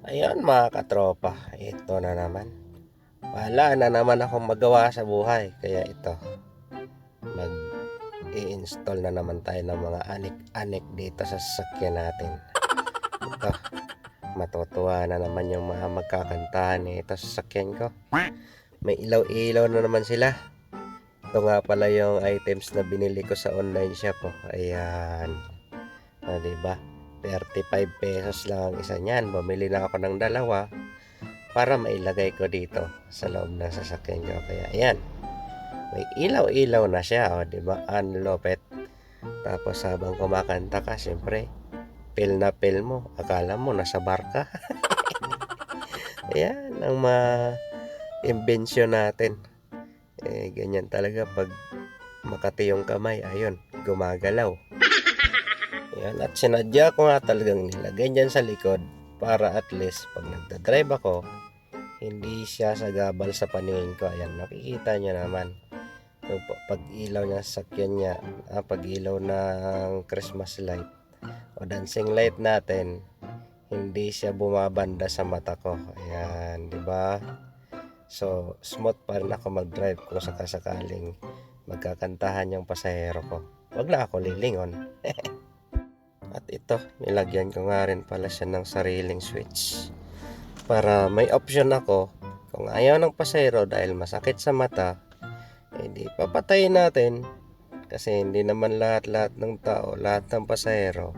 Ayun mga katropa, ito na naman. Wala na naman akong magawa sa buhay. Kaya ito, mag-i-install na naman tayo ng mga anik-anik dito sa sasakyan natin. Ito, matutuwa na naman yung mga magkakantahan ito sa sasakyan ko. May ilaw-ilaw na naman sila. Ito nga pala yung items na binili ko sa online shop. Oh. Ayan. Diba? 35 pesos lang ang isa niyan. Bumili na ako ng dalawa para mailagay ko dito sa loob ng sasakyan ko. Kaya ayan, may ilaw-ilaw na siya, o, di ba? Ang lupet. Tapos habang kumakanta ka, siyempre, feel na feel mo. Akala mo nasa bar ka. Ayan ang ma-imbensyon natin. Ganyan talaga pag makati yung kamay, ayun, gumagalaw. Ayan, at sinadya ko nga talagang nilagay dyan sa likod para at least pag nagdadrive ako, hindi siya sagabal sa paningin ko. Ayan, makikita nyo naman yung pag-ilaw niya sa sakyan niya, pag-ilaw ng Christmas light o dancing light natin, hindi siya bumabanda sa mata ko. Ayan, di ba? So, smooth pa rin ako mag-drive kung sakasakaling magkakantahan yung pasahero ko. Wag na ako lilingon. At ito, nilagyan ko nga rin pala siya ng sariling switch para may option ako kung ayaw ng pasahero dahil masakit sa mata, di papatayin natin, kasi hindi naman lahat ng tao, lahat ng pasahero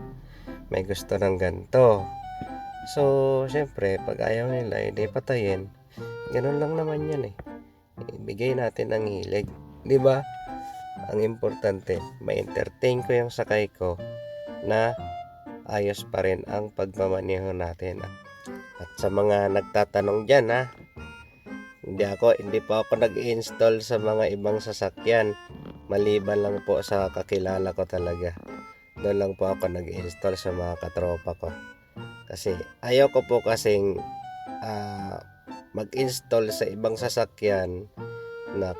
may gusto ng ganito. So syempre pag ayaw nila, di patayin. Ganun lang naman yan eh. Ibigay natin ang hilig, di ba? Ang importante, ma-entertain ko yung sakay ko na ayos pa rin ang pagmamaneho natin. At sa mga nagtatanong dyan, hindi pa ako nag-install sa mga ibang sasakyan, maliban lang po sa kakilala ko talaga. Doon lang po ako nag-install sa mga katropa ko, kasi ayaw ko po kasing mag-install sa ibang sasakyan na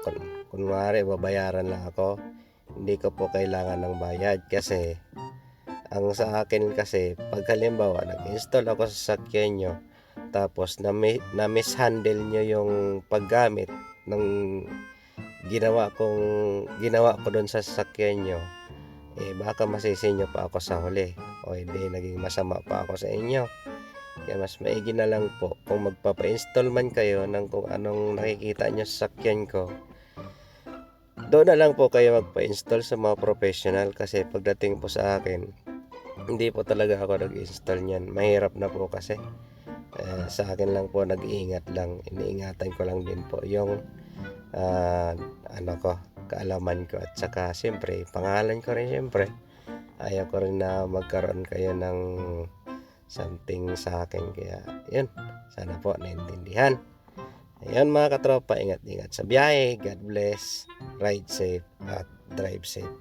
kunwari babayaran lang ako. Hindi ko po kailangan ng bayad, kasi ang sa akin kasi, pag halimbawa nag-install ako sa sasakyan nyo, tapos na-mishandle nyo yung paggamit ng ginawa ko doon sa sasakyan nyo, baka masisi nyo pa ako sa huli, o hindi naging masama pa ako sa inyo. Kaya mas maigi na lang po kung magpapa-install man kayo ng kung anong nakikita nyo sa sasakyan ko, doon na lang po kayo magpa-install sa mga professional. Kasi pagdating po sa akin, hindi po talaga ako nag-install niyan. Mahirap na po kasi. Sa akin lang po, nag-iingat lang. Iniingatan ko lang din po yung kaalaman ko. At saka siyempre, pangalan ko rin siyempre. Ayaw ko rin na magkaroon kayo ng something sa akin. Kaya yun, sana po naintindihan. Ayun mga katropa, ingat-ingat sa biyahe. God bless. Ride safe at drive safe.